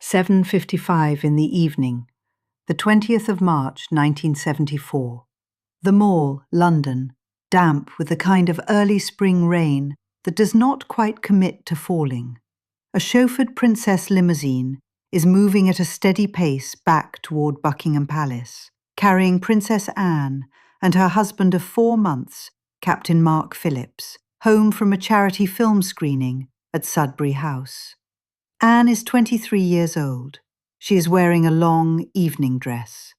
7:55 in the evening, the 20th of March, 1974. The Mall, London, damp with a kind of early spring rain that does not quite commit to falling. A chauffeured princess limousine is moving at a steady pace back toward Buckingham Palace, carrying Princess Anne and her husband of 4 months, Captain Mark Phillips, home from a charity film screening at Sudbury House. Anne is 23 years old. She is wearing a long evening dress.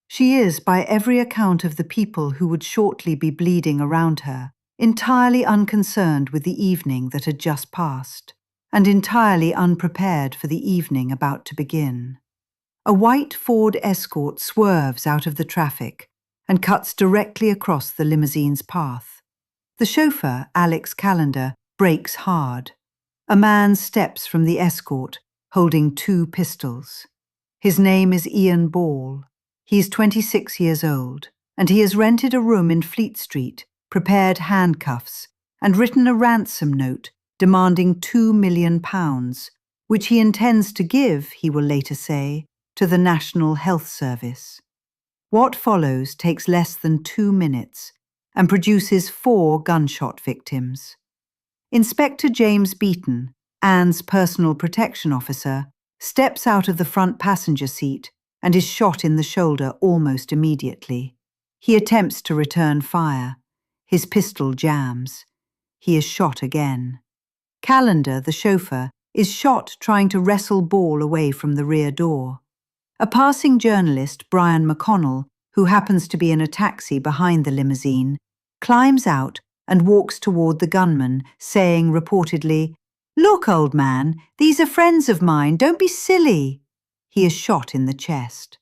She is, by every account of the people who would shortly be bleeding around her, entirely unconcerned with the evening that had just passed, and entirely unprepared for the evening about to begin. A white Ford Escort swerves out of the traffic and cuts directly across the limousine's path. The chauffeur, Alex Callender, brakes hard. A man steps from the Escort, holding 2 pistols. His name is Ian Ball. He is 26 years old, and he has rented a room in Fleet Street, prepared handcuffs, and written a ransom note demanding £2 million, which he intends to give, he will later say, to the National Health Service. What follows takes less than 2 minutes and produces 4 gunshot victims. Inspector James Beaton, Anne's personal protection officer, steps out of the front passenger seat and is shot in the shoulder almost immediately. He attempts to return fire. His pistol jams. He is shot again. Callender, the chauffeur, is shot trying to wrestle Ball away from the rear door. A passing journalist, Brian McConnell, who happens to be in a taxi behind the limousine, climbs out and walks toward the gunman, saying reportedly, "Look, old man, these are friends of mine, don't be silly." He is shot in the chest.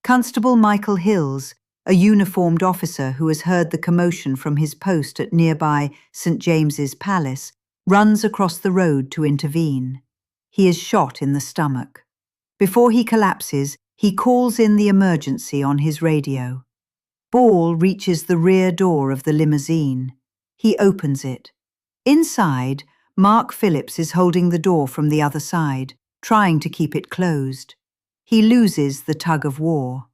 Constable Michael Hills, a uniformed officer who has heard the commotion from his post at nearby St. James's Palace, runs across the road to intervene. He is shot in the stomach. Before he collapses, he calls in the emergency on his radio. Ball reaches the rear door of the limousine. He opens it. Inside, Mark Phillips is holding the door from the other side, trying to keep it closed. He loses the tug of war.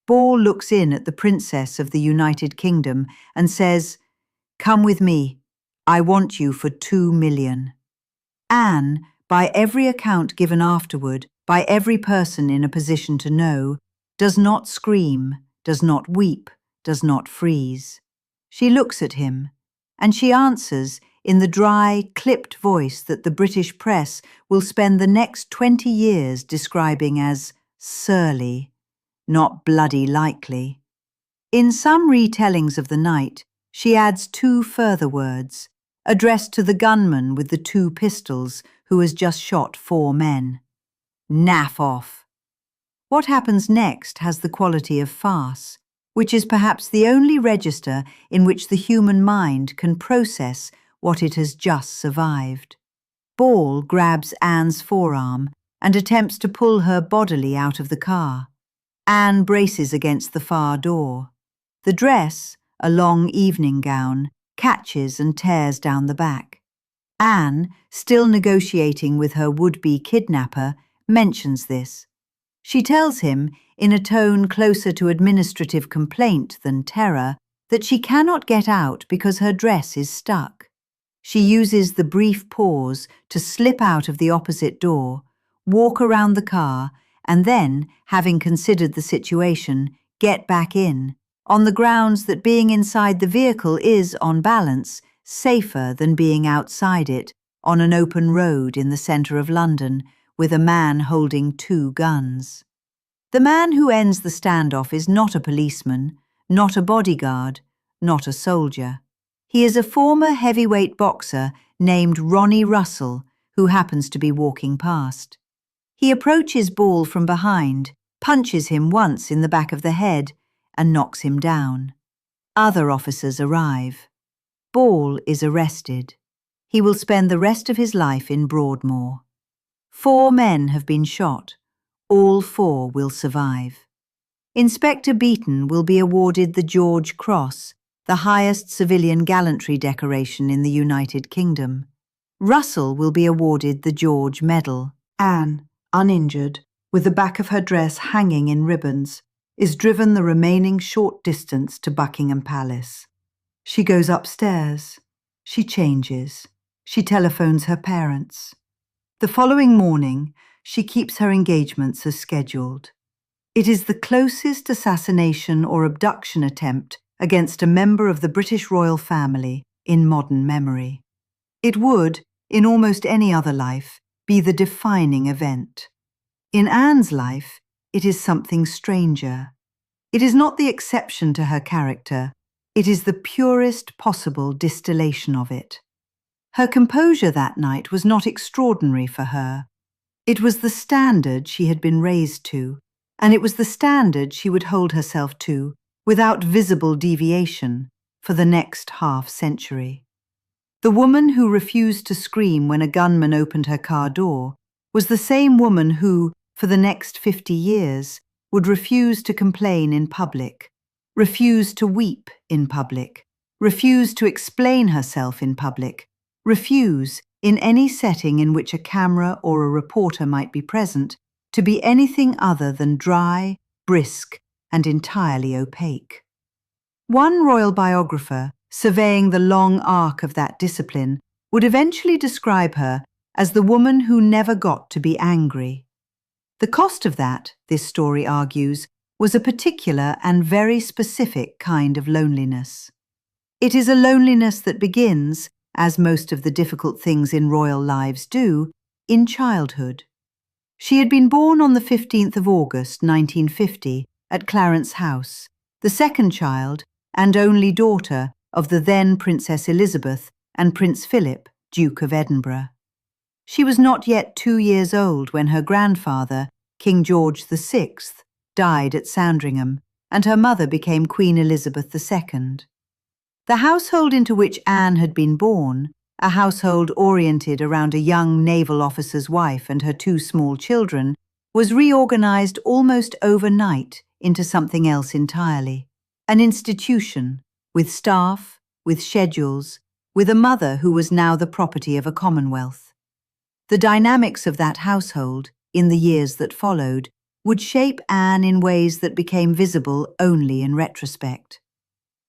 Ball looks in at the Princess of the United Kingdom and says, "Come with me. I want you for £2 million. Anne, by every account given afterward, by every person in a position to know, does not scream, does not weep, does not freeze. She looks at him, and she answers in the dry, clipped voice that the British press will spend the next 20 years describing as surly, not bloody likely. In some retellings of the night, she adds 2 further words, addressed to the gunman with the 2 pistols who has just shot 4 men. Naff off. What happens next has the quality of farce, which is perhaps the only register in which the human mind can process what it has just survived. Ball grabs Anne's forearm and attempts to pull her bodily out of the car. Anne braces against the far door. The dress, a long evening gown, catches and tears down the back. Anne, still negotiating with her would-be kidnapper, mentions this. She tells him, in a tone closer to administrative complaint than terror, that she cannot get out because her dress is stuck. She uses the brief pause to slip out of the opposite door, walk around the car, and then, having considered the situation, get back in, on the grounds that being inside the vehicle is, on balance, safer than being outside it, on an open road in the centre of London, with a man holding 2 guns. The man who ends the standoff is not a policeman, not a bodyguard, not a soldier. He is a former heavyweight boxer named Ronnie Russell, who happens to be walking past. He approaches Ball from behind, punches him once in the back of the head, and knocks him down. Other officers arrive. Ball is arrested. He will spend the rest of his life in Broadmoor. 4 men have been shot. All 4 will survive. Inspector Beaton will be awarded the George Cross, the highest civilian gallantry decoration in the United Kingdom. Russell will be awarded the George Medal. Anne, uninjured, with the back of her dress hanging in ribbons, is driven the remaining short distance to Buckingham Palace. She goes upstairs. She changes. She telephones her parents. The following morning, she keeps her engagements as scheduled. It is the closest assassination or abduction attempt against a member of the British royal family in modern memory. It would, in almost any other life, be the defining event. In Anne's life, it is something stranger. It is not the exception to her character, it is the purest possible distillation of it. Her composure that night was not extraordinary for her. It was the standard she had been raised to, and it was the standard she would hold herself to, without visible deviation, for the next half-century. The woman who refused to scream when a gunman opened her car door was the same woman who, for the next 50 years, would refuse to complain in public, refuse to weep in public, refuse to explain herself in public, refuse, in any setting in which a camera or a reporter might be present, to be anything other than dry, brisk, and entirely opaque. One royal biographer, surveying the long arc of that discipline, would eventually describe her as the woman who never got to be angry. The cost of that, this story argues, was a particular and very specific kind of loneliness. It is a loneliness that begins, as most of the difficult things in royal lives do, in childhood. She had been born on the 15th of August, 1950, at Clarence House, the second child and only daughter of the then Princess Elizabeth and Prince Philip, Duke of Edinburgh. She was not yet 2 years old when her grandfather, King George VI, died at Sandringham, and her mother became Queen Elizabeth II. The household into which Anne had been born, a household oriented around a young naval officer's wife and her 2 small children, was reorganized almost overnight into something else entirely. An institution, with staff, with schedules, with a mother who was now the property of a commonwealth. The dynamics of that household, in the years that followed, would shape Anne in ways that became visible only in retrospect.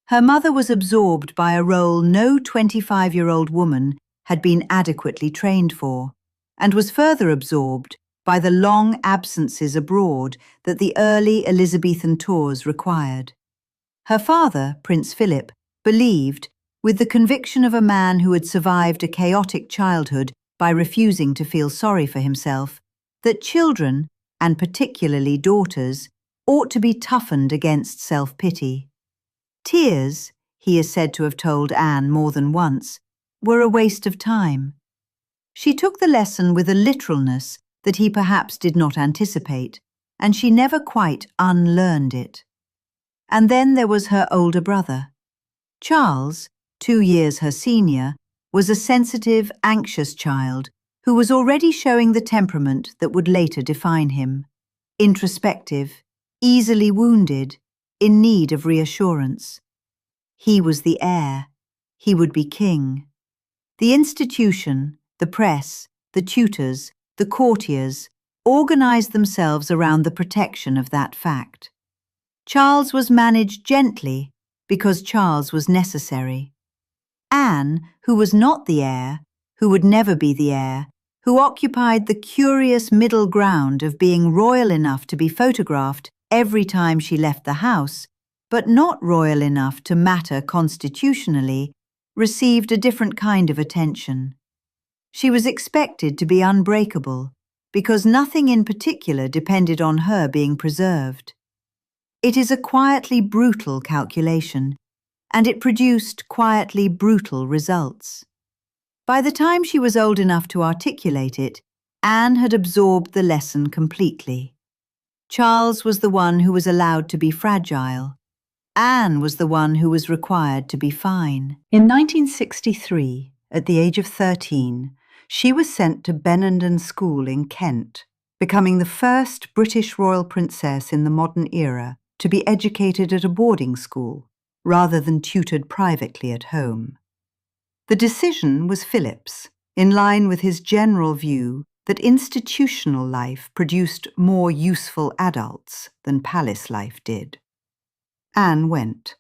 Her mother was absorbed by a role no 25-year-old woman had been adequately trained for, and was further absorbed by the long absences abroad that the early Elizabethan tours required. Her father, Prince Philip, believed, with the conviction of a man who had survived a chaotic childhood by refusing to feel sorry for himself, that children, and particularly daughters, ought to be toughened against self-pity. Tears, he is said to have told Anne more than once, were a waste of time. She took the lesson with a literalness that he perhaps did not anticipate, and she never quite unlearned it. And then there was her older brother. Charles, 2 years her senior, was a sensitive, anxious child who was already showing the temperament that would later define him. Introspective, easily wounded, in need of reassurance. He was the heir. He would be king. The institution, the press, the tutors, the courtiers, organized themselves around the protection of that fact. Charles was managed gently because Charles was necessary. Anne, who was not the heir, who would never be the heir, who occupied the curious middle ground of being royal enough to be photographed every time she left the house, but not royal enough to matter constitutionally, received a different kind of attention. She was expected to be unbreakable, because nothing in particular depended on her being preserved. It is a quietly brutal calculation, and it produced quietly brutal results. By the time she was old enough to articulate it, Anne had absorbed the lesson completely. Charles was the one who was allowed to be fragile. Anne was the one who was required to be fine. In 1963, at the age of 13, she was sent to Benenden School in Kent, becoming the first British royal princess in the modern era to be educated at a boarding school, rather than tutored privately at home. The decision was Philip's, in line with his general view that institutional life produced more useful adults than palace life did. Anne went.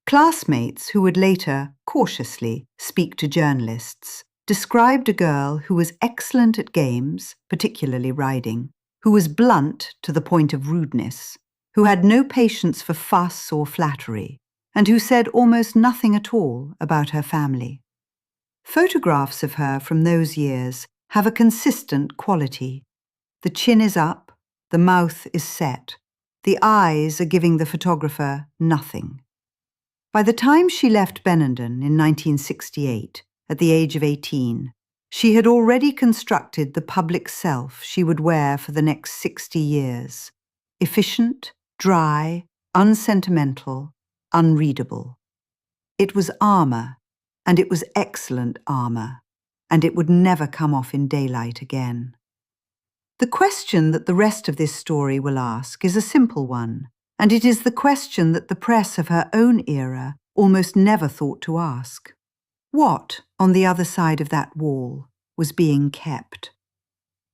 Classmates who would later, cautiously, speak to journalists described a girl who was excellent at games, particularly riding, who was blunt to the point of rudeness, who had no patience for fuss or flattery, and who said almost nothing at all about her family. Photographs of her from those years have a consistent quality. The chin is up, the mouth is set, the eyes are giving the photographer nothing. By the time she left Benenden in 1968, at the age of 18, she had already constructed the public self she would wear for the next 60 years. Efficient, dry, unsentimental, unreadable. It was armor, and it was excellent armor, and it would never come off in daylight again. The question that the rest of this story will ask is a simple one, and it is the question that the press of her own era almost never thought to ask. What, on the other side of that wall, was being kept?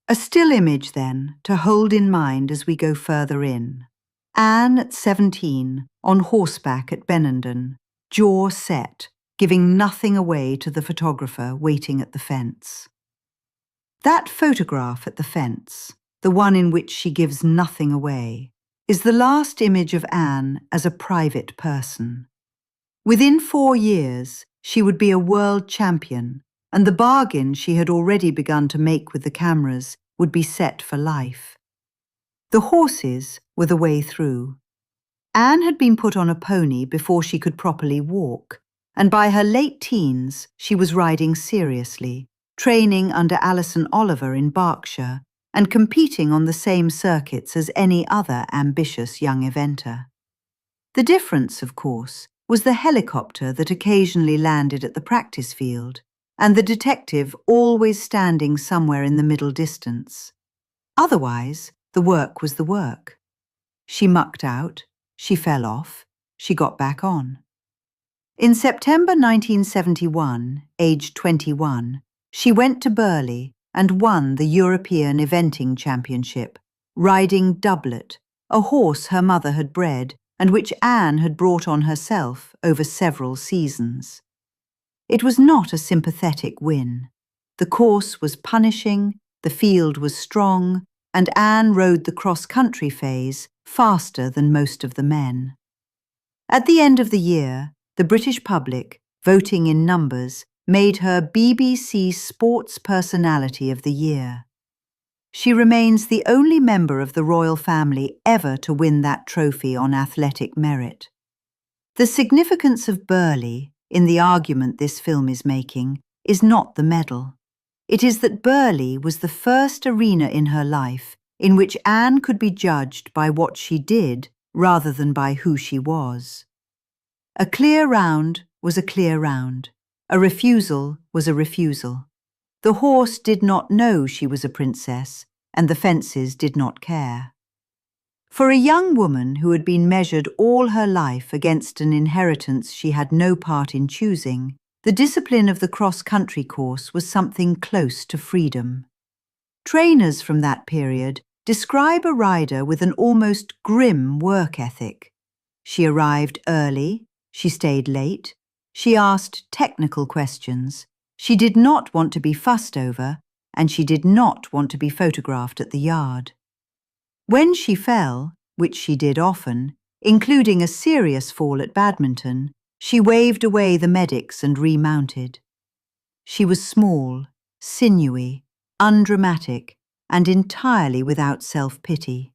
A still image, then, to hold in mind as we go further in. Anne at 17, on horseback at Benenden, jaw set, giving nothing away to the photographer waiting at the fence. That photograph at the fence, the one in which she gives nothing away, is the last image of Anne as a private person. Within 4 years, she would be a world champion, and the bargain she had already begun to make with the cameras would be set for life. The horses were the way through. Anne had been put on a pony before she could properly walk, and by her late teens she was riding seriously, training under Alison Oliver in Berkshire, and competing on the same circuits as any other ambitious young eventer. The difference, of course, was the helicopter that occasionally landed at the practice field, and the detective always standing somewhere in the middle distance. Otherwise, the work was the work. She mucked out, she fell off, she got back on. In September 1971, aged 21, she went to Burghley and won the European Eventing Championship, riding Doublet, a horse her mother had bred and which Anne had brought on herself over several seasons. It was not a sympathetic win. The course was punishing, the field was strong, and Anne rode the cross-country phase faster than most of the men. At the end of the year, the British public, voting in numbers, made her BBC Sports Personality of the Year. She remains the only member of the royal family ever to win that trophy on athletic merit. The significance of Burghley, in the argument this film is making, is not the medal. It is that Burghley was the first arena in her life in which Anne could be judged by what she did rather than by who she was. A clear round was a clear round. A refusal was a refusal. The horse did not know she was a princess, and the fences did not care. For a young woman who had been measured all her life against an inheritance she had no part in choosing, the discipline of the cross-country course was something close to freedom. Trainers from that period describe a rider with an almost grim work ethic. She arrived early, she stayed late, she asked technical questions, she did not want to be fussed over, and she did not want to be photographed at the yard. When she fell, which she did often, including a serious fall at badminton, she waved away the medics and remounted. She was small, sinewy, undramatic, and entirely without self-pity.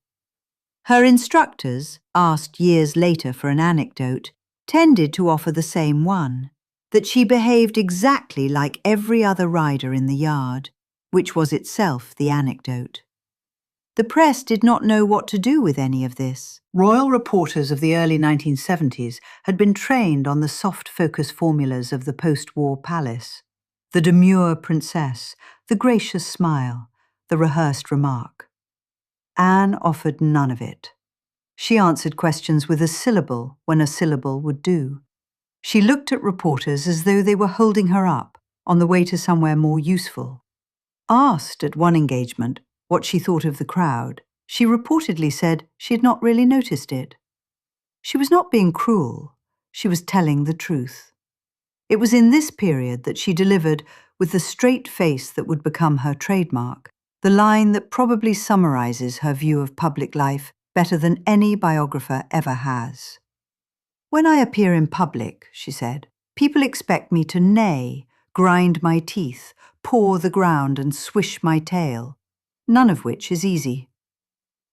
Her instructors, asked years later for an anecdote, tended to offer the same one, that she behaved exactly like every other rider in the yard, which was itself the anecdote. The press did not know what to do with any of this. Royal reporters of the early 1970s had been trained on the soft focus formulas of the post-war palace. The demure princess, the gracious smile, the rehearsed remark. Anne offered none of it. She answered questions with a syllable when a syllable would do. She looked at reporters as though they were holding her up on the way to somewhere more useful. Asked at one engagement what she thought of the crowd, she reportedly said she had not really noticed it. She was not being cruel, she was telling the truth. It was in this period that she delivered, with the straight face that would become her trademark, the line that probably summarizes her view of public life better than any biographer ever has. "When I appear in public," she said, "people expect me to neigh, grind my teeth, paw the ground and swish my tail, none of which is easy.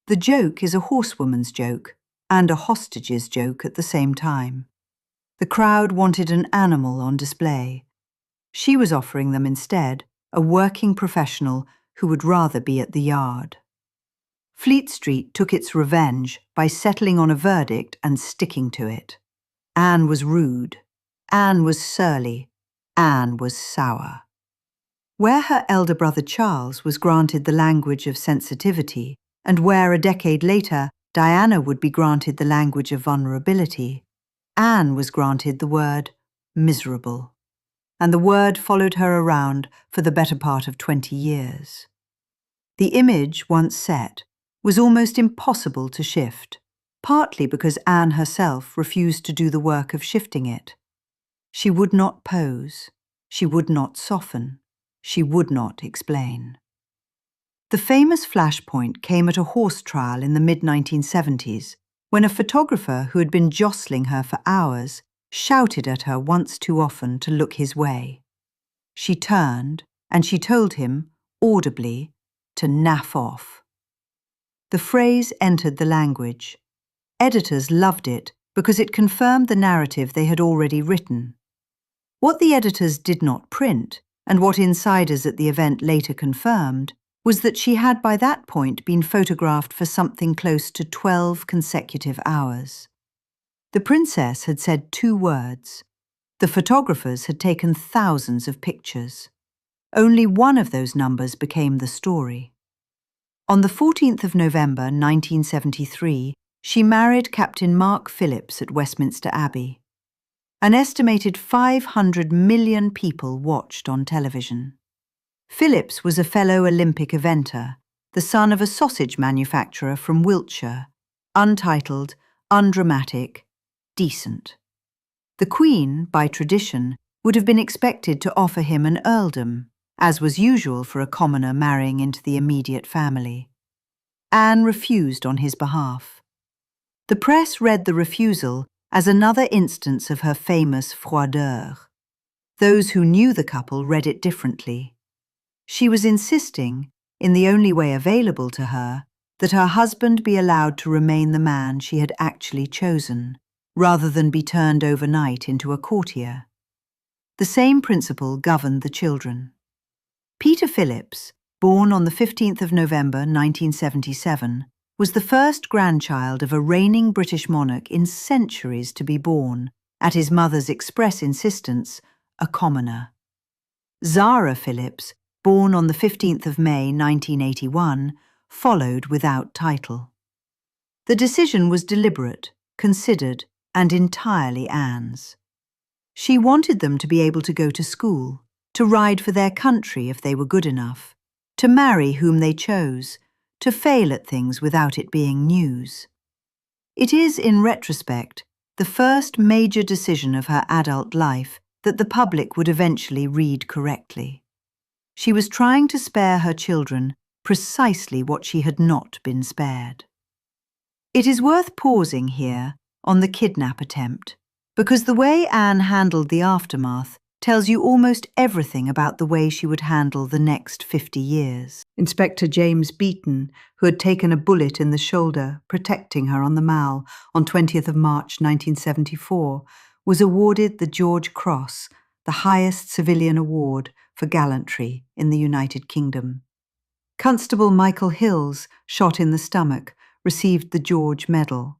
The joke is a horsewoman's joke, and a hostage's joke at the same time. The crowd wanted an animal on display. She was offering them instead a working professional who would rather be at the yard." Fleet Street took its revenge by settling on a verdict and sticking to it. Anne was rude. Anne was surly. Anne was sour. Where her elder brother Charles was granted the language of sensitivity, and where a decade later Diana would be granted the language of vulnerability, Anne was granted the word miserable. And the word followed her around for the better part of 20 years. The image, once set, was almost impossible to shift, partly because Anne herself refused to do the work of shifting it. She would not pose. She would not soften. She would not explain. The famous flashpoint came at a horse trial in the mid-1970s, when a photographer who had been jostling her for hours shouted at her once too often to look his way. She turned, and she told him, audibly, to naff off. The phrase entered the language. Editors loved it because it confirmed the narrative they had already written. What the editors did not print, and what insiders at the event later confirmed, was that she had by that point been photographed for something close to 12 consecutive hours. The princess had said 2 words. The photographers had taken thousands of pictures. Only one of those numbers became the story. On the 14th of November 1973, she married Captain Mark Phillips at Westminster Abbey. An estimated 500 million people watched on television. Phillips was a fellow Olympic eventer, the son of a sausage manufacturer from Wiltshire, untitled, undramatic, decent. The Queen, by tradition, would have been expected to offer him an earldom, as was usual for a commoner marrying into the immediate family. Anne refused on his behalf. The press read the refusal as another instance of her famous froideur. Those who knew the couple read it differently. She was insisting, in the only way available to her, that her husband be allowed to remain the man she had actually chosen, rather than be turned overnight into a courtier. The same principle governed the children. Peter Phillips, born on the 15th of November 1977, was the first grandchild of a reigning British monarch in centuries to be born, at his mother's express insistence, a commoner. Zara Phillips, born on the 15th of May 1981, followed without title. The decision was deliberate, considered, and entirely Anne's. She wanted them to be able to go to school, to ride for their country if they were good enough, to marry whom they chose, to fail at things without it being news. It is, in retrospect, the first major decision of her adult life that the public would eventually read correctly. She was trying to spare her children precisely what she had not been spared. It is worth pausing here on the kidnap attempt, because the way Anne handled the aftermath tells you almost everything about the way she would handle the next 50 years. Inspector James Beaton, who had taken a bullet in the shoulder, protecting her on the Mall on 20th of March 1974, was awarded the George Cross, the highest civilian award for gallantry in the United Kingdom. Constable Michael Hills, shot in the stomach, received the George Medal.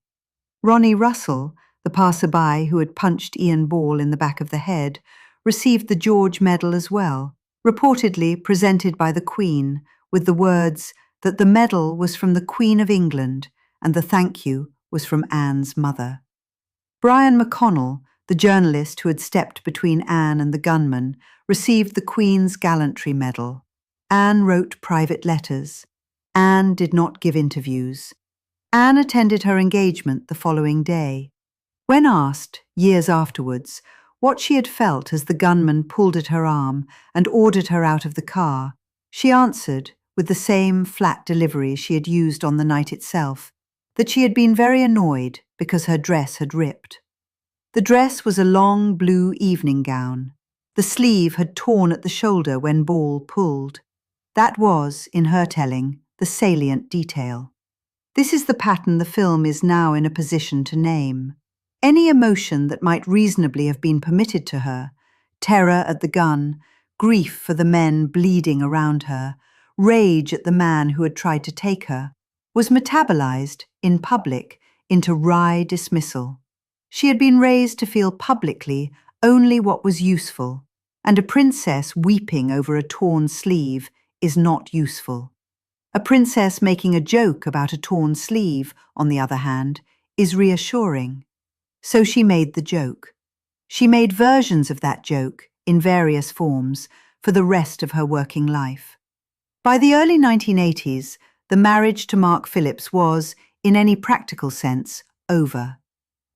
Ronnie Russell, the passerby who had punched Ian Ball in the back of the head, received the George Medal as well, reportedly presented by the Queen with the words that the medal was from the Queen of England and the thank you was from Anne's mother. Brian McConnell, the journalist who had stepped between Anne and the gunman, received the Queen's Gallantry Medal. Anne wrote private letters. Anne did not give interviews. Anne attended her engagement the following day. When asked, years afterwards, what she had felt as the gunman pulled at her arm and ordered her out of the car, she answered, with the same flat delivery she had used on the night itself, that she had been very annoyed because her dress had ripped. The dress was a long blue evening gown. The sleeve had torn at the shoulder when Ball pulled. That was, in her telling, the salient detail. This is the pattern the film is now in a position to name. Any emotion that might reasonably have been permitted to her, terror at the gun, grief for the men bleeding around her, rage at the man who had tried to take her, was metabolized, in public, into wry dismissal. She had been raised to feel publicly only what was useful, and a princess weeping over a torn sleeve is not useful. A princess making a joke about a torn sleeve, on the other hand, is reassuring. So she made the joke. She made versions of that joke, in various forms, for the rest of her working life. By the early 1980s, the marriage to Mark Phillips was, in any practical sense, over.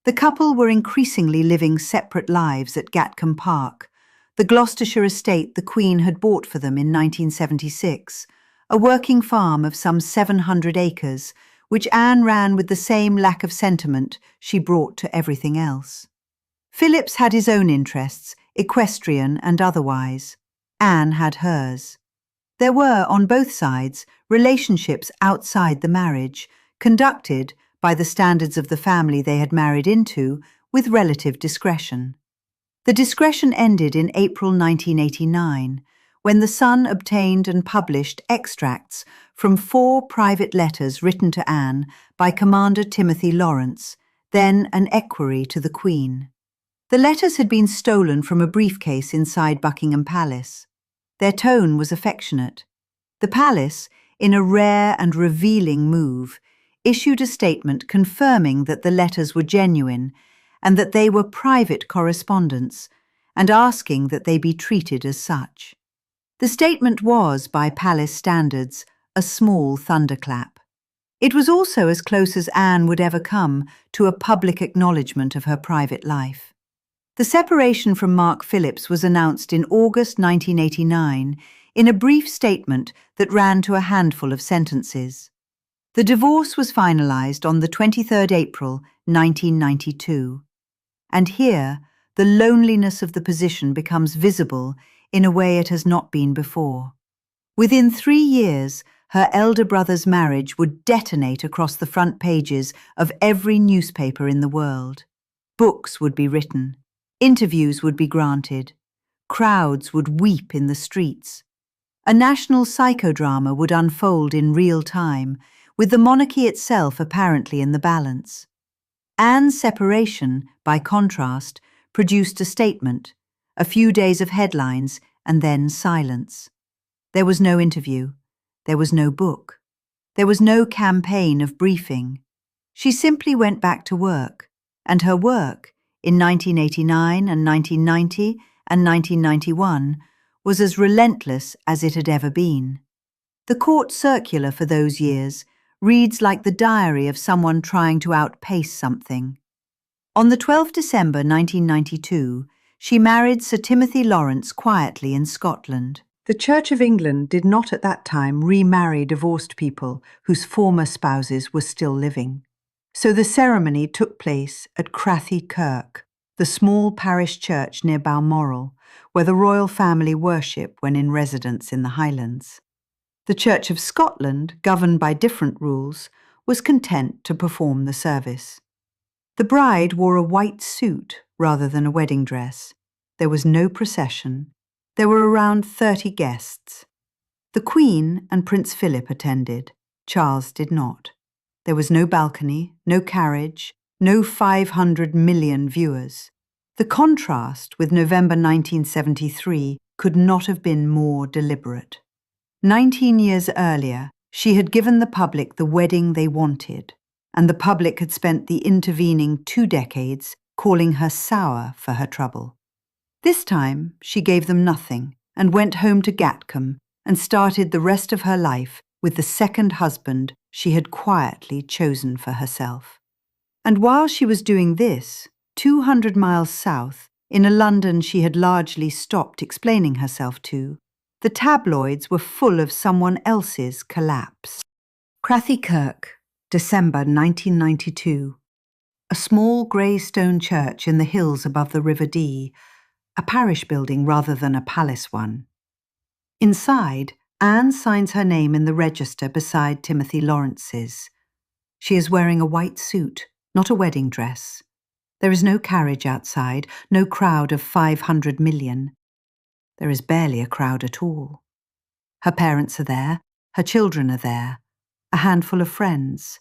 The couple were increasingly living separate lives at Gatcombe Park, the Gloucestershire estate the Queen had bought for them in 1976, a working farm of some 700 acres, which Anne ran with the same lack of sentiment she brought to everything else. Phillips had his own interests, equestrian and otherwise. Anne had hers. There were, on both sides, relationships outside the marriage, conducted, by the standards of the family they had married into, with relative discretion. The discretion ended in April 1989, when the Sun obtained and published extracts from 4 private letters written to Anne by Commander Timothy Lawrence, then an equerry to the Queen. The letters had been stolen from a briefcase inside Buckingham Palace. Their tone was affectionate. The palace, in a rare and revealing move, issued a statement confirming that the letters were genuine and that they were private correspondence, and asking that they be treated as such. The statement was, by palace standards, a small thunderclap. It was also as close as Anne would ever come to a public acknowledgement of her private life. The separation from Mark Phillips was announced in August 1989 in a brief statement that ran to a handful of sentences. The divorce was finalized on the 23rd April 1992. And here, the loneliness of the position becomes visible in a way it has not been before. Within 3 years, her elder brother's marriage would detonate across the front pages of every newspaper in the world. Books would be written. Interviews would be granted. Crowds would weep in the streets. A national psychodrama would unfold in real time, with the monarchy itself apparently in the balance. Anne's separation, by contrast, produced a statement, a few days of headlines, and then silence. There was no interview. There was no book. There was no campaign of briefing. She simply went back to work, and her work, in 1989 and 1990 and 1991, was as relentless as it had ever been. The court circular for those years reads like the diary of someone trying to outpace something. On the 12th December 1992, she married Sir Timothy Lawrence quietly in Scotland. The Church of England did not at that time remarry divorced people whose former spouses were still living. So the ceremony took place at Crathy Kirk, the small parish church near Balmoral, where the royal family worship when in residence in the Highlands. The Church of Scotland, governed by different rules, was content to perform the service. The bride wore a white suit rather than a wedding dress. There was no procession. There were around 30 guests. The Queen and Prince Philip attended. Charles did not. There was no balcony, no carriage, no 500 million viewers. The contrast with November 1973 could not have been more deliberate. 19 years earlier, she had given the public the wedding they wanted, and the public had spent the intervening 2 decades calling her sour for her trouble. This time, she gave them nothing and went home to Gatcombe, and started the rest of her life with the second husband she had quietly chosen for herself. And while she was doing this, 200 miles south, in a London she had largely stopped explaining herself to, the tabloids were full of someone else's collapse. Crathy Kirk, December 1992. A small grey stone church in the hills above the River Dee, a parish building rather than a palace one. Inside, Anne signs her name in the register beside Timothy Lawrence's. She is wearing a white suit, not a wedding dress. There is no carriage outside, no crowd of 500 million. There is barely a crowd at all. Her parents are there, her children are there, a handful of friends.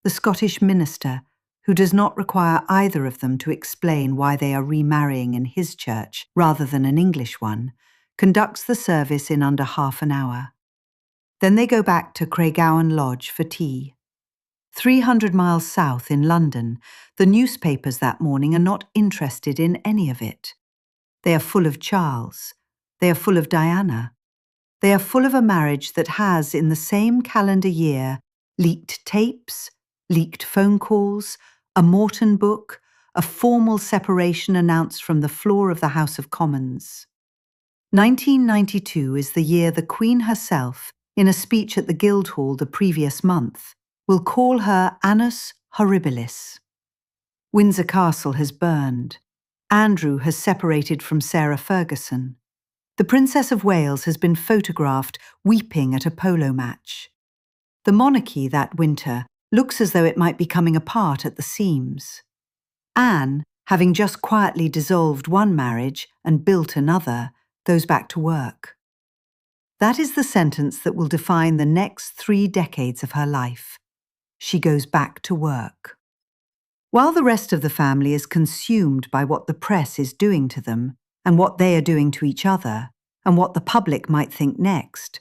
The Scottish minister, who does not require either of them to explain why they are remarrying in his church rather than an English one, conducts the service in under half an hour. Then they go back to Craiggowan Lodge for tea. 300 miles south in London, the newspapers that morning are not interested in any of it. They are full of Charles. They are full of Diana. They are full of a marriage that has, in the same calendar year, leaked tapes, leaked phone calls, a Morton book, a formal separation announced from the floor of the House of Commons. 1992 is the year the Queen herself, in a speech at the Guildhall the previous month, will call her Annus Horribilis. Windsor Castle has burned. Andrew has separated from Sarah Ferguson. The Princess of Wales has been photographed weeping at a polo match. The monarchy that winter looks as though it might be coming apart at the seams. Anne, having just quietly dissolved one marriage and built another, goes back to work. That is the sentence that will define the next 3 decades of her life. She goes back to work. While the rest of the family is consumed by what the press is doing to them, and what they are doing to each other, and what the public might think next,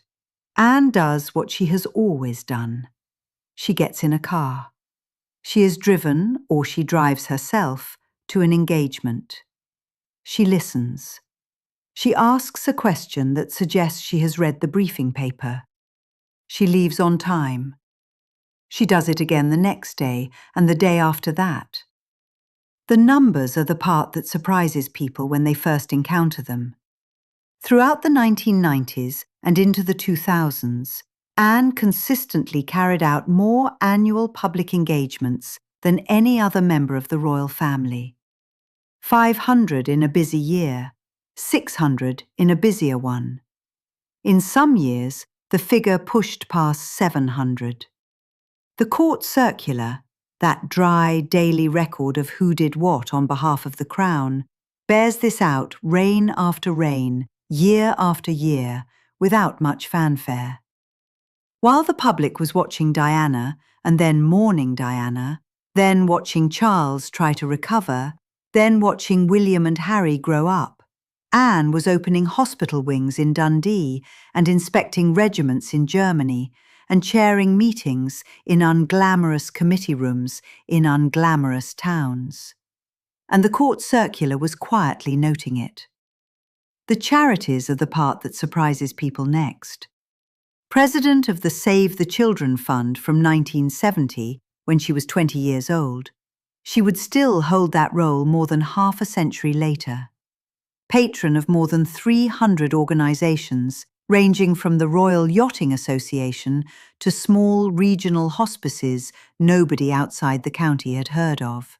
Anne does what she has always done. She gets in a car. She is driven, or she drives herself, to an engagement. She listens. She asks a question that suggests she has read the briefing paper. She leaves on time. She does it again the next day, and the day after that. The numbers are the part that surprises people when they first encounter them. Throughout the 1990s and into the 2000s, Anne consistently carried out more annual public engagements than any other member of the royal family. 500 in a busy year, 600 in a busier one. In some years, the figure pushed past 700. The court circular, that dry daily record of who did what on behalf of the Crown, bears this out reign after reign, year after year, without much fanfare. While the public was watching Diana, and then mourning Diana, then watching Charles try to recover, then watching William and Harry grow up, Anne was opening hospital wings in Dundee and inspecting regiments in Germany, and chairing meetings in unglamorous committee rooms in unglamorous towns. And the court circular was quietly noting it. The charities are the part that surprises people next. President of the Save the Children Fund from 1970, when she was 20 years old, she would still hold that role more than half a century later. Patron of more than 300 organisations, ranging from the Royal Yachting Association to small regional hospices nobody outside the county had heard of.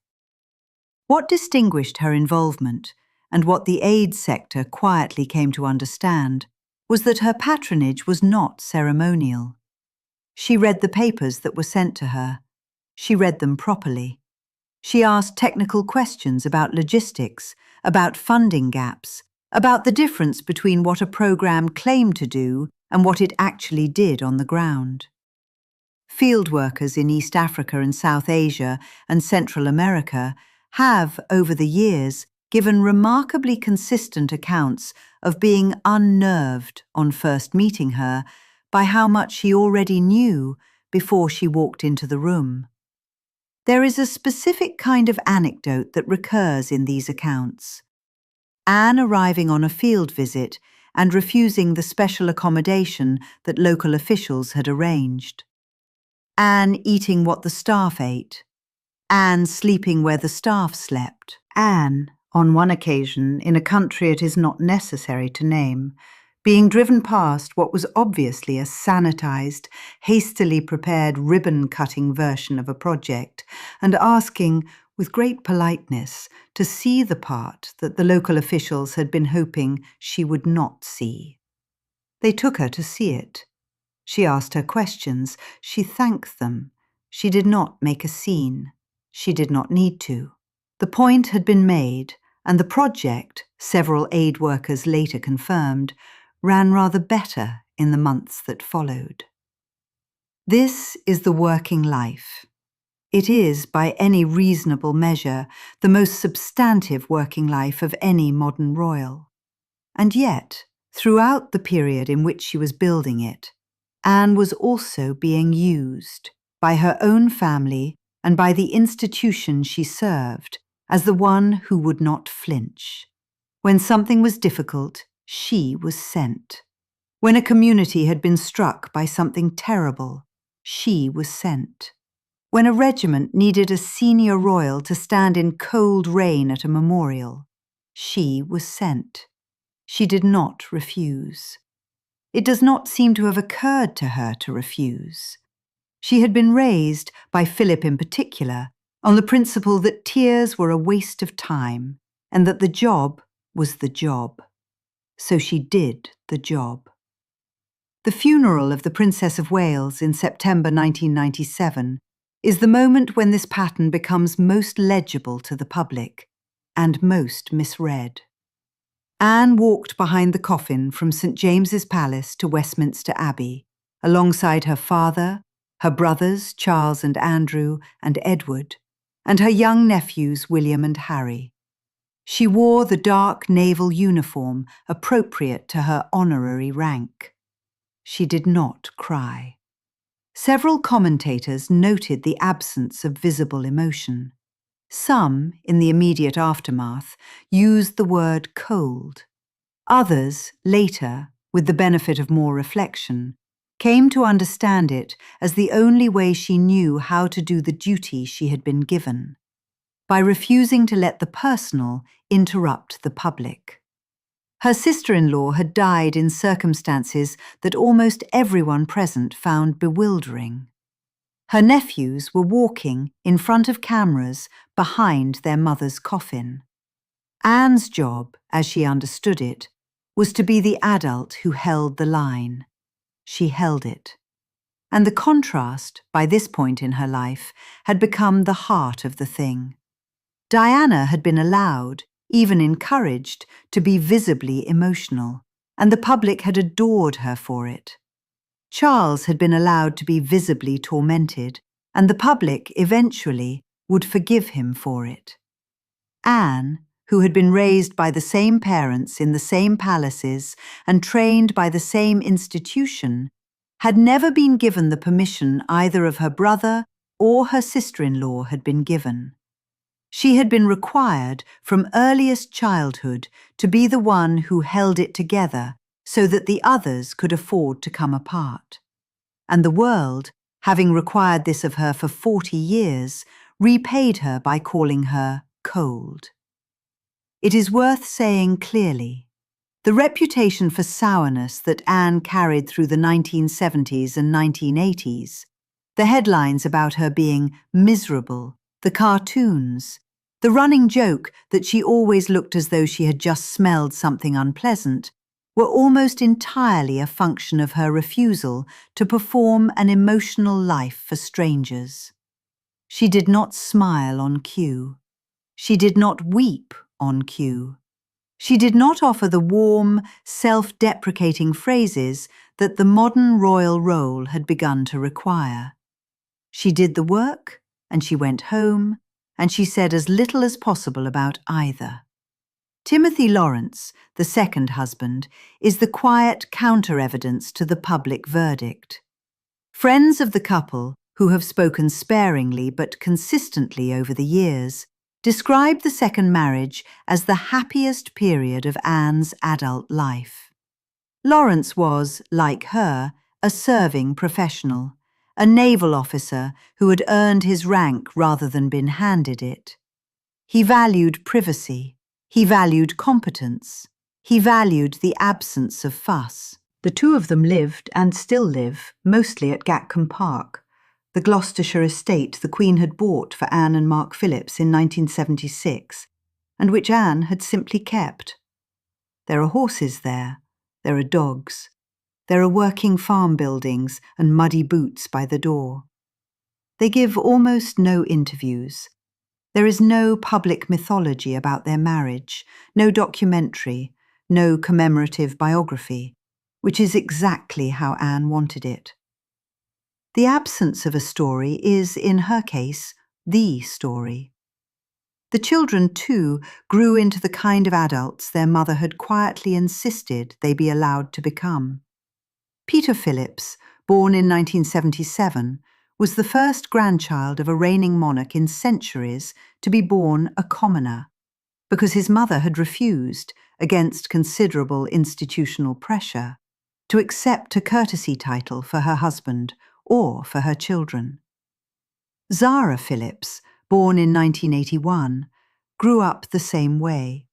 What distinguished her involvement, and what the aid sector quietly came to understand, was that her patronage was not ceremonial. She read the papers that were sent to her. She read them properly. She asked technical questions about logistics, about funding gaps, about the difference between what a program claimed to do and what it actually did on the ground. Field workers in East Africa and South Asia and Central America have, over the years, given remarkably consistent accounts of being unnerved on first meeting her by how much she already knew before she walked into the room. There is a specific kind of anecdote that recurs in these accounts. Anne arriving on a field visit and refusing the special accommodation that local officials had arranged. Anne eating what the staff ate. Anne sleeping where the staff slept. Anne, on one occasion, in a country it is not necessary to name, being driven past what was obviously a sanitized, hastily prepared ribbon-cutting version of a project, and asking, with great politeness, to see the part that the local officials had been hoping she would not see. They took her to see it. She asked her questions. She thanked them. She did not make a scene. She did not need to. The point had been made, and the project, several aid workers later confirmed, ran rather better in the months that followed. This is the working life. It is, by any reasonable measure, the most substantive working life of any modern royal. And yet, throughout the period in which she was building it, Anne was also being used by her own family and by the institution she served as the one who would not flinch. When something was difficult, she was sent. When a community had been struck by something terrible, she was sent. When a regiment needed a senior royal to stand in cold rain at a memorial, she was sent. She did not refuse. It does not seem to have occurred to her to refuse. She had been raised, by Philip in particular, on the principle that tears were a waste of time and that the job was the job. So she did the job. The funeral of the Princess of Wales in September 1997 is the moment when this pattern becomes most legible to the public and most misread. Anne walked behind the coffin from St. James's Palace to Westminster Abbey, alongside her father, her brothers Charles and Andrew and Edward, and her young nephews William and Harry. She wore the dark naval uniform appropriate to her honorary rank. She did not cry. Several commentators noted the absence of visible emotion. Some, in the immediate aftermath, used the word cold. Others, later, with the benefit of more reflection, came to understand it as the only way she knew how to do the duty she had been given, by refusing to let the personal interrupt the public. Her sister-in-law had died in circumstances that almost everyone present found bewildering. Her nephews were walking in front of cameras behind their mother's coffin. Anne's job, as she understood it, was to be the adult who held the line. She held it. And the contrast, by this point in her life, had become the heart of the thing. Diana had been allowed, even encouraged, to be visibly emotional, and the public had adored her for it. Charles had been allowed to be visibly tormented, and the public, eventually, would forgive him for it. Anne, who had been raised by the same parents in the same palaces and trained by the same institution, had never been given the permission either of her brother or her sister-in-law had been given. She had been required from earliest childhood to be the one who held it together so that the others could afford to come apart. And the world, having required this of her for 40 years, repaid her by calling her cold. It is worth saying clearly, the reputation for sourness that Anne carried through the 1970s and 1980s, the headlines about her being miserable, the cartoons, the running joke that she always looked as though she had just smelled something unpleasant, were almost entirely a function of her refusal to perform an emotional life for strangers. She did not smile on cue. She did not weep on cue. She did not offer the warm, self-deprecating phrases that the modern royal role had begun to require. She did the work, and she went home, and she said as little as possible about either. Timothy Lawrence, the second husband, is the quiet counter-evidence to the public verdict. Friends of the couple, who have spoken sparingly but consistently over the years, describe the second marriage as the happiest period of Anne's adult life. Lawrence was, like her, a serving professional, a naval officer who had earned his rank rather than been handed it. He valued privacy. He valued competence. He valued the absence of fuss. The two of them lived, and still live, mostly at Gatcombe Park, the Gloucestershire estate the Queen had bought for Anne and Mark Phillips in 1976, and which Anne had simply kept. There are horses there. There are dogs. There are working farm buildings and muddy boots by the door. They give almost no interviews. There is no public mythology about their marriage, no documentary, no commemorative biography, which is exactly how Anne wanted it. The absence of a story is, in her case, the story. The children, too, grew into the kind of adults their mother had quietly insisted they be allowed to become. Peter Phillips, born in 1977, was the first grandchild of a reigning monarch in centuries to be born a commoner, because his mother had refused, against considerable institutional pressure, to accept a courtesy title for her husband or for her children. Zara Phillips, born in 1981, grew up the same way.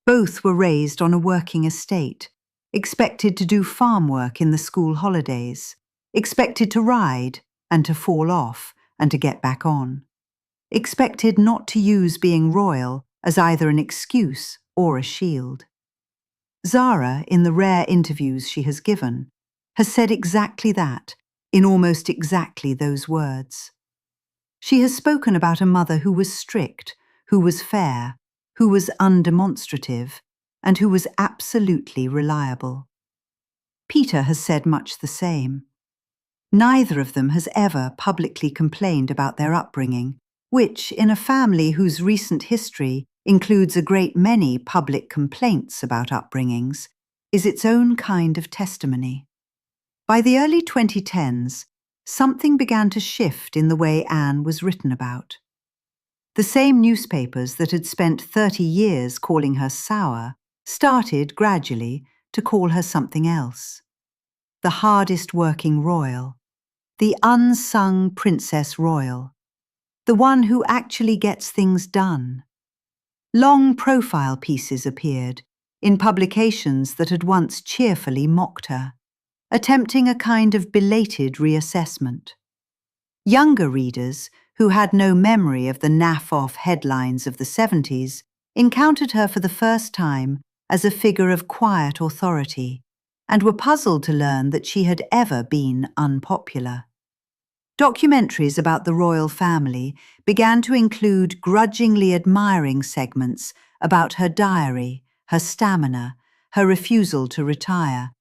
Both were raised on a working estate, expected to do farm work in the school holidays, expected to ride and to fall off and to get back on, expected not to use being royal as either an excuse or a shield. Zara, in the rare interviews she has given, has said exactly that, in almost exactly those words. She has spoken about a mother who was strict, who was fair, who was undemonstrative, and who was absolutely reliable. Peter has said much the same. Neither of them has ever publicly complained about their upbringing, which, in a family whose recent history includes a great many public complaints about upbringings, is its own kind of testimony. By the early 2010s, something began to shift in the way Anne was written about. The same newspapers that had spent 30 years calling her sour started, gradually, to call her something else. The hardest working royal, the unsung Princess Royal, the one who actually gets things done. Long profile pieces appeared in publications that had once cheerfully mocked her, attempting a kind of belated reassessment. Younger readers, who had no memory of the naff-off headlines of the 70s, encountered her for the first time as a figure of quiet authority, and were puzzled to learn that she had ever been unpopular. Documentaries about the royal family began to include grudgingly admiring segments about her diary, her stamina, her refusal to retire,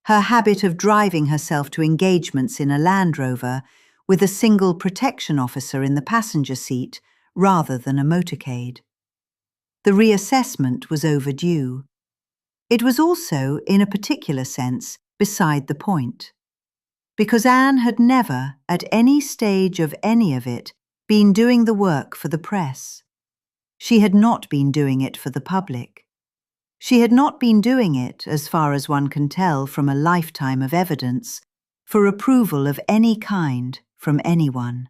her habit of driving herself to engagements in a Land Rover with a single protection officer in the passenger seat rather than a motorcade. The reassessment was overdue. It was also, in a particular sense, beside the point, because Anne had never, at any stage of any of it, been doing the work for the press. She had not been doing it for the public. She had not been doing it, as far as one can tell from a lifetime of evidence, for approval of any kind from anyone.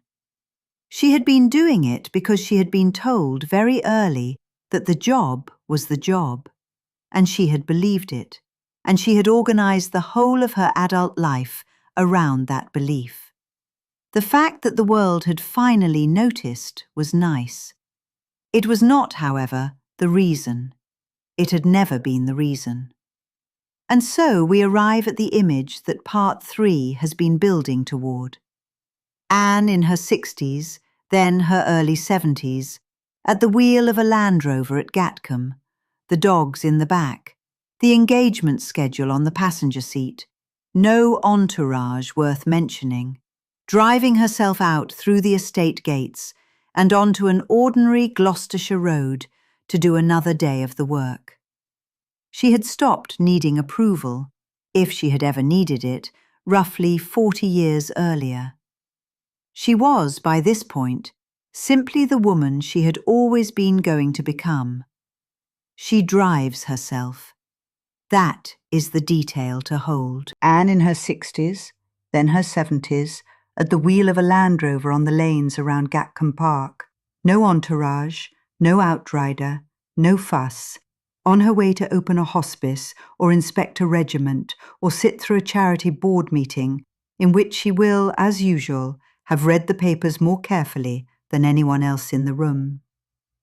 She had been doing it because she had been told very early that the job was the job, and she had believed it, and she had organized the whole of her adult life around that belief. The fact that the world had finally noticed was nice. It was not, however, the reason. It had never been the reason. And so we arrive at the image that Part 3 has been building toward. Anne in her 60s, then her early 70s, at the wheel of a Land Rover at Gatcombe, the dogs in the back, the engagement schedule on the passenger seat, no entourage worth mentioning, driving herself out through the estate gates and onto an ordinary Gloucestershire road to do another day of the work. She had stopped needing approval, if she had ever needed it, roughly 40 years earlier. She was, by this point, simply the woman she had always been going to become. She drives herself. That is the detail to hold. Anne in her 60s, then her 70s, at the wheel of a Land Rover on the lanes around Gatcombe Park. No entourage, no outrider, no fuss. On her way to open a hospice or inspect a regiment or sit through a charity board meeting in which she will, as usual, have read the papers more carefully than anyone else in the room.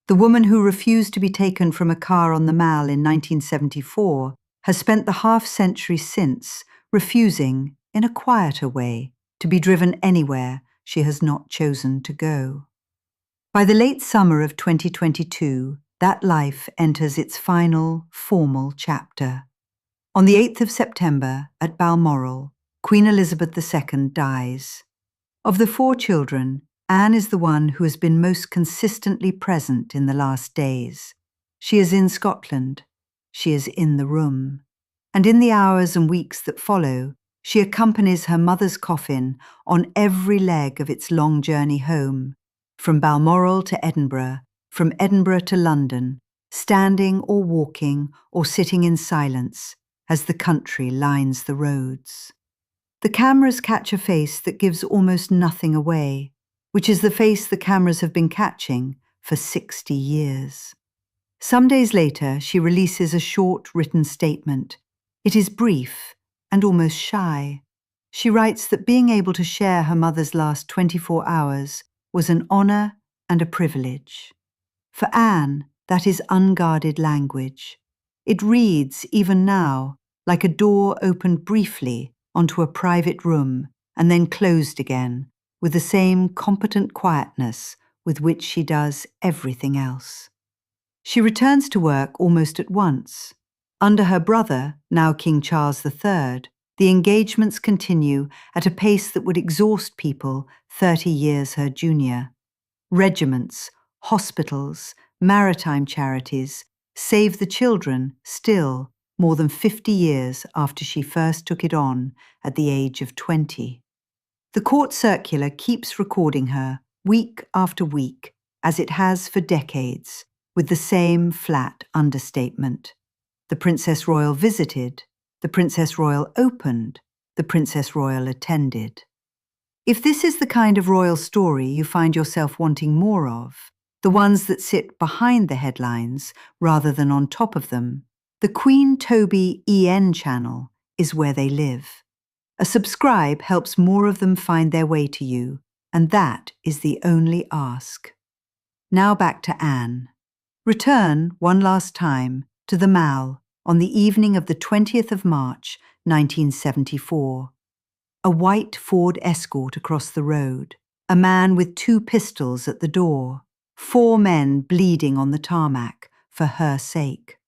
The woman who refused to be taken from a car on the Mall in 1974 has spent the half-century since refusing, in a quieter way, to be driven anywhere she has not chosen to go. By the late summer of 2022, that life enters its final, formal chapter. On the 8th of September, at Balmoral, Queen Elizabeth II dies. Of the 4 children, Anne is the one who has been most consistently present in the last days. She is in Scotland. She is in the room. And in the hours and weeks that follow, she accompanies her mother's coffin on every leg of its long journey home, from Balmoral to Edinburgh, from Edinburgh to London, standing or walking or sitting in silence as the country lines the roads. The cameras catch a face that gives almost nothing away, which is the face the cameras have been catching for 60 years. Some days later, she releases a short written statement. It is brief and almost shy. She writes that being able to share her mother's last 24 hours was an honor and a privilege. For Anne, that is unguarded language. It reads, even now, like a door opened briefly onto a private room and then closed again, with the same competent quietness with which she does everything else. She returns to work almost at once. Under her brother, now King Charles III, the engagements continue at a pace that would exhaust people 30 years her junior. Regiments, hospitals, maritime charities, Save the Children still, more than 50 years after she first took it on at the age of 20. The court circular keeps recording her, week after week, as it has for decades, with the same flat understatement. The Princess Royal visited, the Princess Royal opened, the Princess Royal attended. If this is the kind of royal story you find yourself wanting more of, the ones that sit behind the headlines rather than on top of them, the Queen Toby EN channel is where they live. A subscribe helps more of them find their way to you, and that is the only ask. Now back to Anne. Return, one last time, to the Mall on the evening of the 20th of March, 1974. A white Ford Escort across the road, a man with 2 pistols at the door, 4 men bleeding on the tarmac for her sake.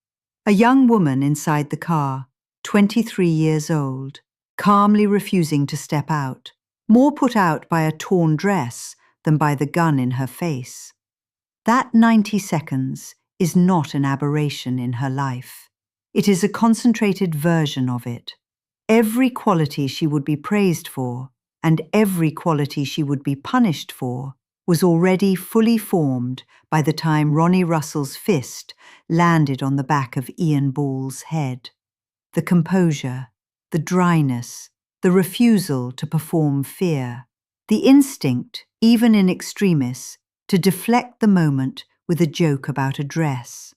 A young woman inside the car, 23 years old, calmly refusing to step out, more put out by a torn dress than by the gun in her face. That 90 seconds is not an aberration in her life. It is a concentrated version of it. Every quality she would be praised for, and every quality she would be punished for, was already fully formed by the time Ronnie Russell's fist landed on the back of Ian Ball's head. The composure, the dryness, the refusal to perform fear, the instinct, even in extremis, to deflect the moment with a joke about a dress.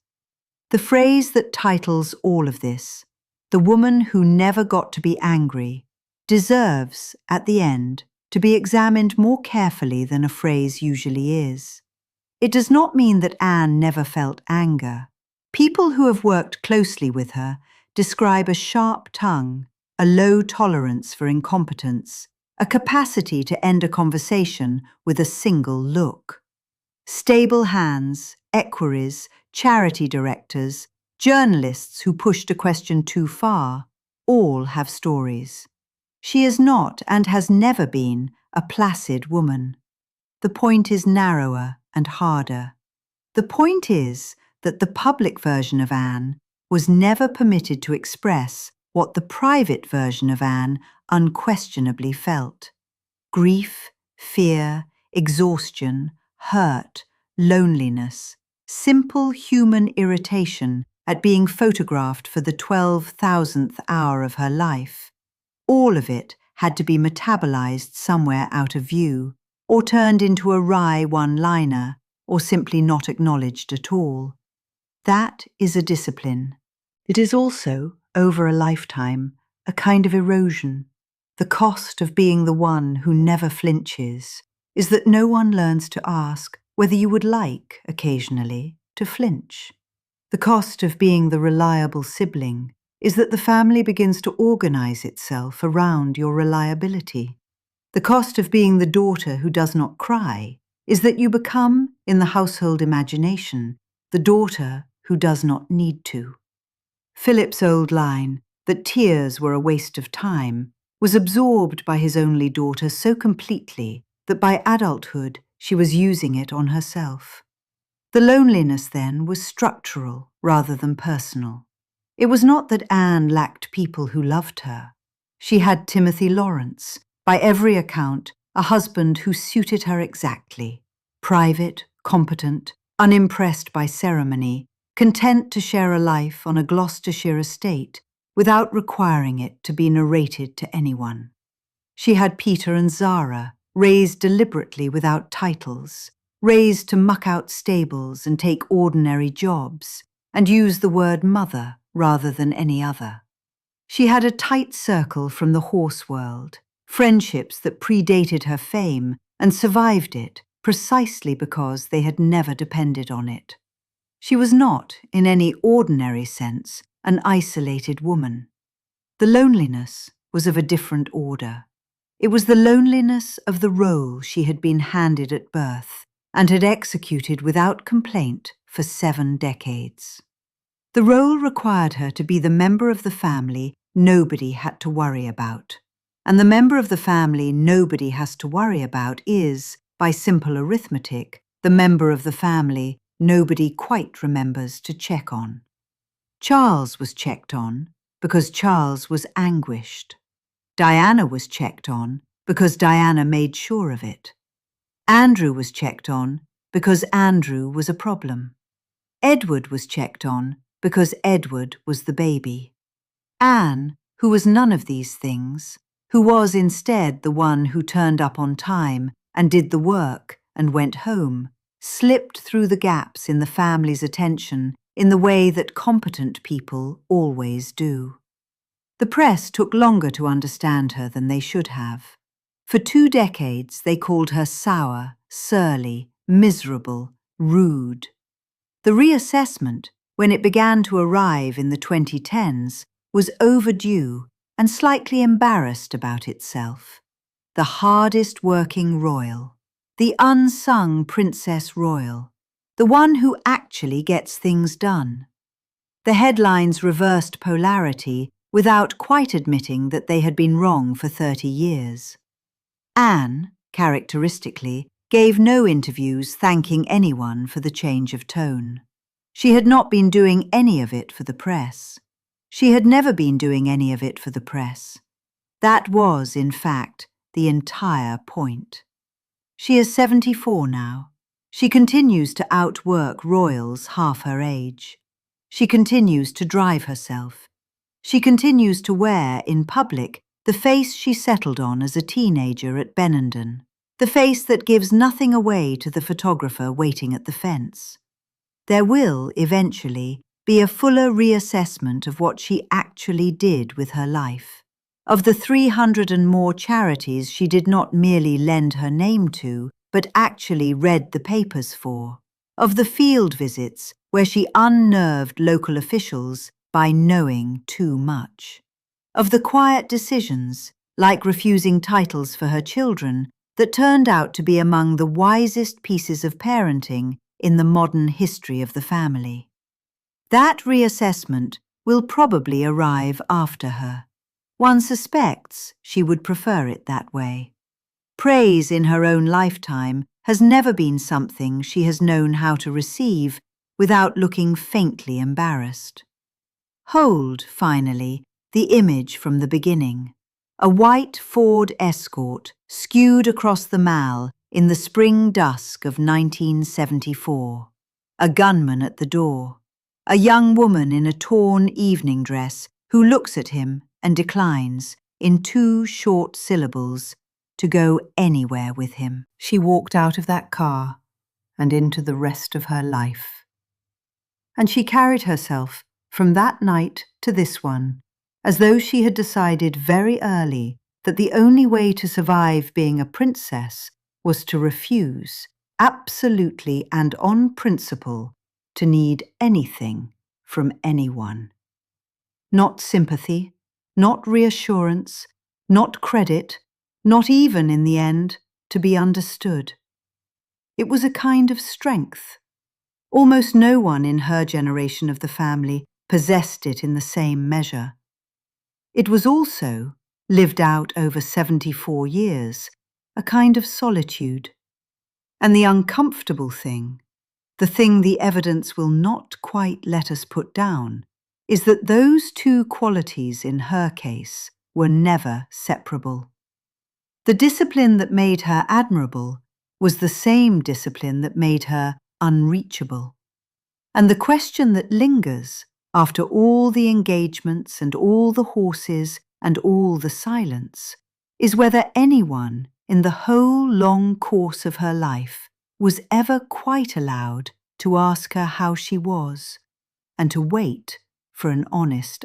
The phrase that titles all of this, the woman who never got to be angry, deserves, at the end, to be examined more carefully than a phrase usually is. It does not mean that Anne never felt anger. People who have worked closely with her describe a sharp tongue, a low tolerance for incompetence, a capacity to end a conversation with a single look. Stable hands, equerries, charity directors, journalists who pushed a question too far, all have stories. She is not, and has never been, a placid woman. The point is narrower and harder. The point is that the public version of Anne was never permitted to express what the private version of Anne unquestionably felt. Grief, fear, exhaustion, hurt, loneliness, simple human irritation at being photographed for the 12,000th hour of her life. All of it had to be metabolized somewhere out of view, or turned into a wry one-liner, or simply not acknowledged at all. That is a discipline. It is also, over a lifetime, a kind of erosion. The cost of being the one who never flinches is that no one learns to ask whether you would like, occasionally, to flinch. The cost of being the reliable sibling is that the family begins to organize itself around your reliability. The cost of being the daughter who does not cry is that you become, in the household imagination, the daughter who does not need to. Philip's old line, that tears were a waste of time, was absorbed by his only daughter so completely that by adulthood she was using it on herself. The loneliness, then, was structural rather than personal. It was not that Anne lacked people who loved her. She had Timothy Lawrence, by every account, a husband who suited her exactly, private, competent, unimpressed by ceremony, content to share a life on a Gloucestershire estate without requiring it to be narrated to anyone. She had Peter and Zara, raised deliberately without titles, raised to muck out stables and take ordinary jobs, and use the word mother rather than any other. She had a tight circle from the horse world, friendships that predated her fame and survived it precisely because they had never depended on it. She was not, in any ordinary sense, an isolated woman. The loneliness was of a different order. It was the loneliness of the role she had been handed at birth and had executed without complaint for 7 decades. The role required her to be the member of the family nobody had to worry about. And the member of the family nobody has to worry about is, by simple arithmetic, the member of the family nobody quite remembers to check on. Charles was checked on because Charles was anguished. Diana was checked on because Diana made sure of it. Andrew was checked on because Andrew was a problem. Edward was checked on because Edward was the baby. Anne, who was none of these things, who was instead the one who turned up on time and did the work and went home, slipped through the gaps in the family's attention in the way that competent people always do. The press took longer to understand her than they should have. For 2 decades they called her sour, surly, miserable, rude. The reassessment, when it began to arrive in the 2010s, was overdue and slightly embarrassed about itself. The hardest working royal, the unsung Princess Royal, the one who actually gets things done. The headlines reversed polarity without quite admitting that they had been wrong for 30 years. Anne, characteristically, gave no interviews thanking anyone for the change of tone. She had not been doing any of it for the press. She had never been doing any of it for the press. That was, in fact, the entire point. She is 74 now. She continues to outwork royals half her age. She continues to drive herself. She continues to wear, in public, the face she settled on as a teenager at Benenden, the face that gives nothing away to the photographer waiting at the fence. There will, eventually, be a fuller reassessment of what she actually did with her life, of the 300 and more charities she did not merely lend her name to, but actually read the papers for, of the field visits where she unnerved local officials by knowing too much, of the quiet decisions, like refusing titles for her children, that turned out to be among the wisest pieces of parenting in the modern history of the family. That reassessment will probably arrive after her. One suspects she would prefer it that way. Praise in her own lifetime has never been something she has known how to receive without looking faintly embarrassed. Hold, finally, the image from the beginning. A white Ford Escort skewed across the Mall in the spring dusk of 1974. A gunman at the door. a young woman in a torn evening dress who looks at him and declines, in 2 short syllables, to go anywhere with him. She walked out of that car and into the rest of her life. And she carried herself from that night to this one, as though she had decided very early that the only way to survive being a princess was to refuse, absolutely and on principle, to need anything from anyone. Not sympathy, not reassurance, not credit, not even, in the end, to be understood. It was a kind of strength. Almost no one in her generation of the family possessed it in the same measure. It was also, lived out over 74 years, a kind of solitude. And the uncomfortable thing, the thing the evidence will not quite let us put down, is that those 2 qualities in her case were never separable. The discipline that made her admirable was the same discipline that made her unreachable. And the question that lingers after all the engagements and all the horses and all the silence is whether anyone in the whole long course of her life was ever quite allowed to ask her how she was and to wait for an honest